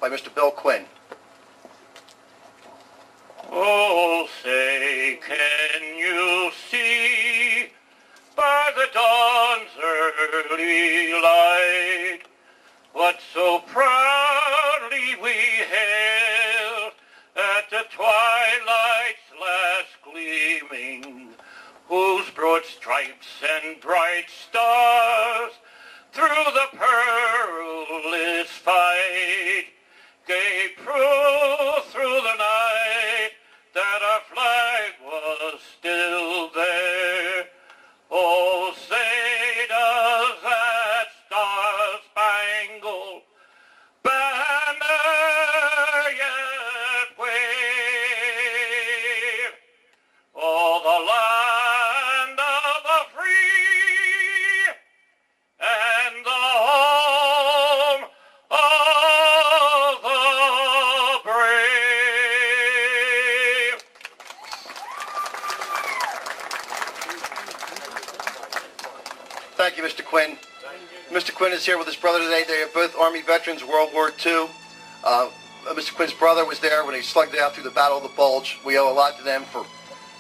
by Mr. Bill Quinn. Oh, say, can you see by the dawn's early light what so proudly we hailed at the twilight's last gleaming, whose broad stripes and bright stars through the perilous fight gave proof through the night that our flag was still there. Oh, say does that star-spangled banner yet wave? Oh, the land of the free and the home of the brave. Thank you, Mr. Quinn. Mr. Quinn is here with his brother today. They are both Army veterans, World War II. Mr. Quinn's brother was there when he slugged it out through the Battle of the Bulge. We owe a lot to them for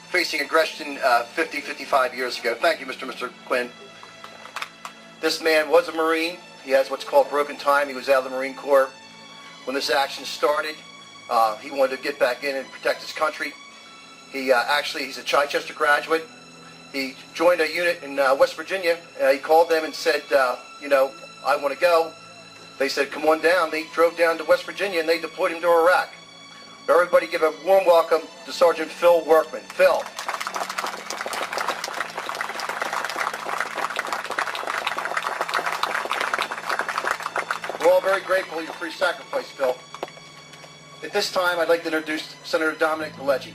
facing aggression 55 years ago. Thank you, Mr. Quinn. This man was a Marine. He has what's called broken time. He was out of the Marine Corps when this action started. He wanted to get back in and protect his country. He's a Chichester graduate. He joined a unit in West Virginia. He called them and said, I want to go. They said, come on down. They drove down to West Virginia and they deployed him to Iraq. Everybody give a warm welcome to Sergeant Phil Workman. Phil. We're all very grateful for your sacrifice, Phil. At this time, I'd like to introduce Senator Dominic Pileggi.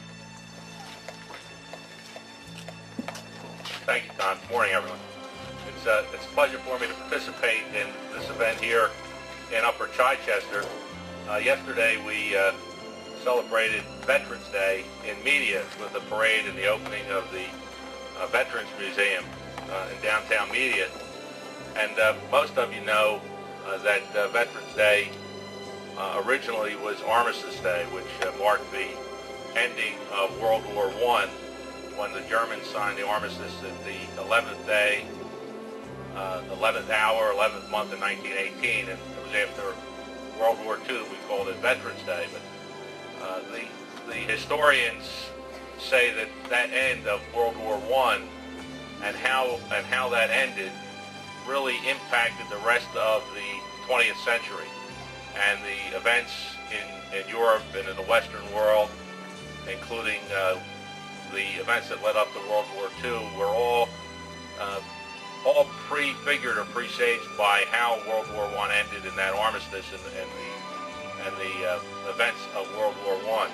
Thank you, Don. Good morning, everyone. It's a pleasure for me to participate in this event here in Upper Chichester. Yesterday, we celebrated Veterans Day in Media with a parade and the opening of the Veterans Museum in downtown Media. And most of you know that Veterans Day originally was Armistice Day, which marked the ending of World War I, when the Germans signed the armistice at the 11th day, 11th hour, 11th month in 1918, and it was after World War II we called it Veterans Day. But the historians say that that end of World War I and how that ended really impacted the rest of the 20th century, and the events in Europe and in the Western world, including the events that led up to World War II, were all prefigured or presaged by how World War I ended in that armistice and the events of World War I.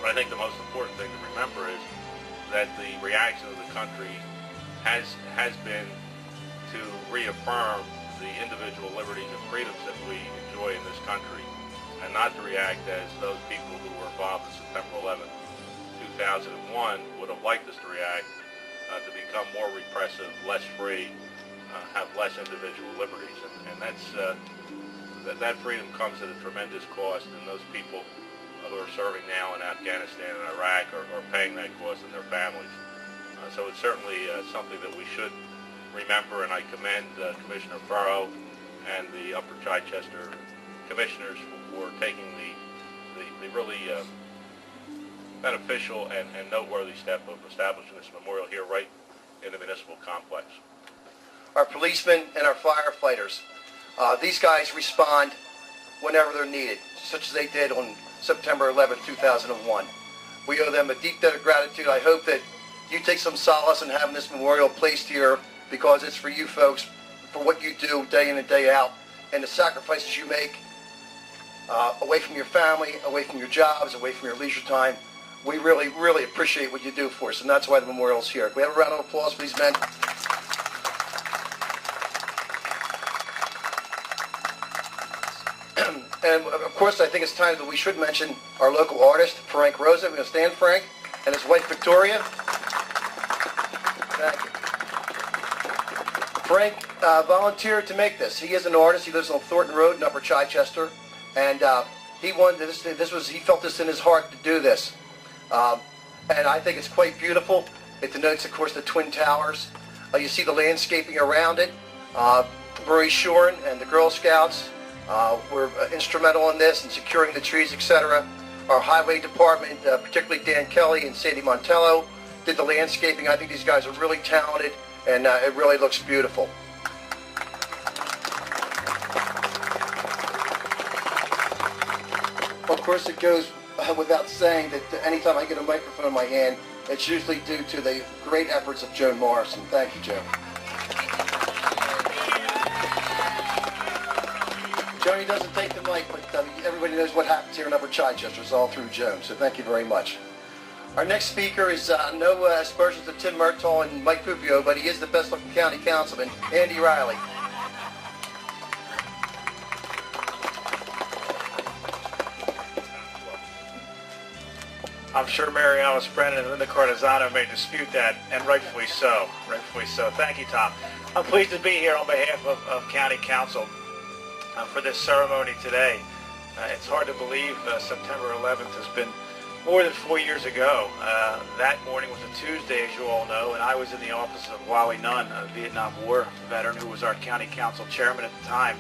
But I think the most important thing to remember is that the reaction of the country has been to reaffirm the individual liberties and freedoms that we enjoy in this country, and not to react as those people who were involved in September 11th, 2001 would have liked us to react, to become more repressive, less free, have less individual liberties, and that freedom comes at a tremendous cost, and those people who are serving now in Afghanistan and Iraq are paying that cost in their families. So it's certainly something that we should remember, and I commend Commissioner Furrow and the Upper Chichester commissioners for taking the really beneficial and noteworthy step of establishing this memorial here right in the municipal complex. Our policemen and our firefighters, these guys respond whenever they're needed, such as they did on September 11th, 2001. We owe them a deep debt of gratitude. I hope that you take some solace in having this memorial placed here, because it's for you folks, for what you do day in and day out, and the sacrifices you make away from your family, away from your jobs, away from your leisure time. We really, really appreciate what you do for us, and that's why the memorial's here. Can we have a round of applause for these men? And of course, I think it's time that we should mention our local artist, Ferenc Rozsa. We're going to stand Frank, and his wife, Victoria. Thank you. Frank volunteered to make this. He is an artist. He lives on Thornton Road in Upper Chichester, and he wanted this. He felt this in his heart to do this, and I think it's quite beautiful. It denotes, of course, the Twin Towers. You see the landscaping around it. Marie Shoren and the Girl Scouts were instrumental in this and securing the trees, etc. Our highway department, particularly Dan Kelly and Sandy Montello, did the landscaping. I think these guys are really talented, and it really looks beautiful. Of course, it goes without saying that anytime I get a microphone in my hand, it's usually due to the great efforts of Joan Morrison. Thank you, Joan. Joni doesn't take the mic, but everybody knows what happens here in Upper Chichester. It's all through Joan, so thank you very much. Our next speaker is no aspersions to Tim Murtaugh and Mike Pupio, but he is the best-looking county councilman, Andy Riley. I'm sure Mary Alice Brennan and Linda Cardizano may dispute that, and rightfully so. Rightfully so. Thank you, Tom. I'm pleased to be here on behalf of County Council for this ceremony today. It's hard to believe September 11th has been more than 4 years ago. That morning was a Tuesday, as you all know, and I was in the office of Wally Nunn, a Vietnam War veteran who was our County Council chairman at the time.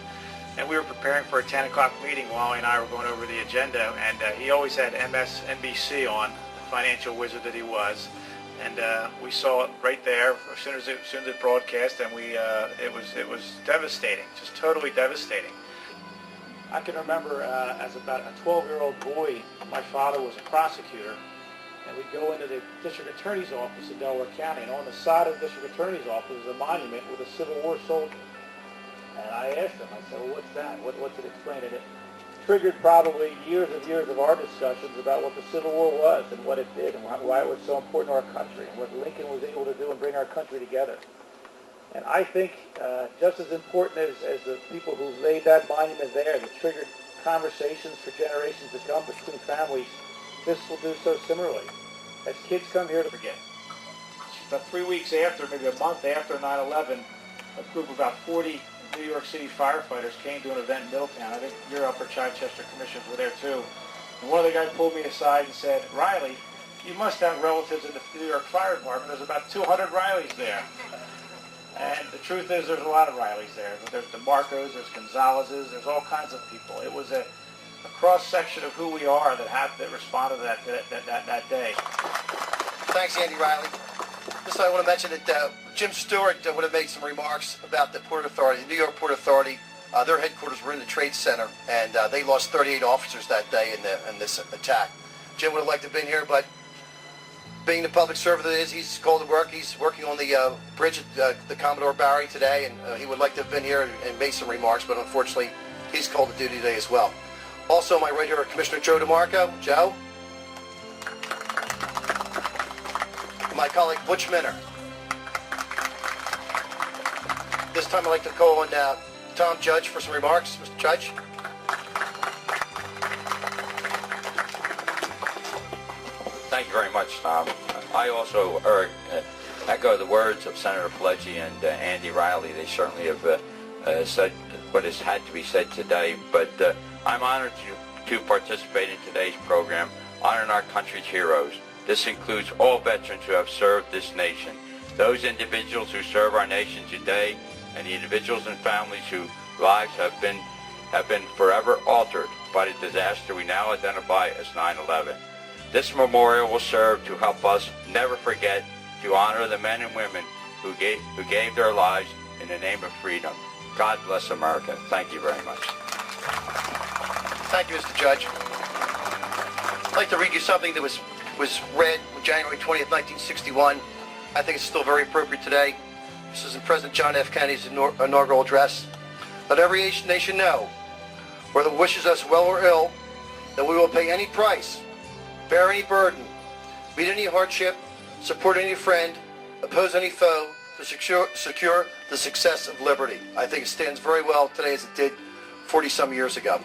And we were preparing for a 10 o'clock meeting. Wally and I were going over the agenda, and he always had MSNBC on, the financial wizard that he was. And we saw it right there as soon as it broadcast, and it was devastating, just totally devastating. I can remember as about a 12-year-old boy, my father was a prosecutor, and we'd go into the district attorney's office in Delaware County, and on the side of the district attorney's office is a monument with a Civil War soldier. And I asked him, I said, well, what's that? What's it explain? And it triggered probably years and years of our discussions about what the Civil War was and what it did and why it was so important to our country and what Lincoln was able to do and bring our country together. And I think just as important as the people who laid that monument there that triggered conversations for generations to come between families, this will do so similarly. As kids come here to forget. About 3 weeks after, maybe a month after 9/11, a group of about 40 New York City firefighters came to an event in Middletown. I think your Upper Chichester commissioners were there too. And one of the guys pulled me aside and said, Riley, you must have relatives in the New York Fire Department. There's about 200 Rileys there. And the truth is there's a lot of Rileys there. There's DeMarcos, there's Gonzalez's, there's all kinds of people. It was a cross-section of who we are that responded to that day. Thanks, Andy Riley. Just I want to mention that Jim Stewart would have made some remarks about the Port Authority, the New York Port Authority. Their headquarters were in the Trade Center, and they lost 38 officers that day in this attack. Jim would have liked to have been here, but being the public servant that is, he's called to work. He's working on the bridge at the Commodore Barry today, and he would like to have been here and made some remarks, but unfortunately, he's called to duty today as well. Also, on my right here, Commissioner Joe DeMarco. Joe. My colleague Butch Minner. This time I'd like to call on Tom Judge for some remarks. Mr. Judge. Thank you very much, Tom. I also echo the words of Senator Pileggi and Andy Riley. They certainly have said what has had to be said today, but I'm honored to participate in today's program, honoring our country's heroes. This includes all veterans who have served this nation, those individuals who serve our nation today, and the individuals and families whose lives have been forever altered by the disaster we now identify as 9/11. This memorial will serve to help us never forget to honor the men and women who gave their lives in the name of freedom. God bless America. Thank you very much. Thank you, Mr. Judge. I'd like to read you something that was read on January 20th, 1961. I think it's still very appropriate today. This is in President John F. Kennedy's inaugural address. Let every nation know, whether it wishes us well or ill, that we will pay any price, bear any burden, meet any hardship, support any friend, oppose any foe, to secure the success of liberty. I think it stands very well today as it did 40-some years ago.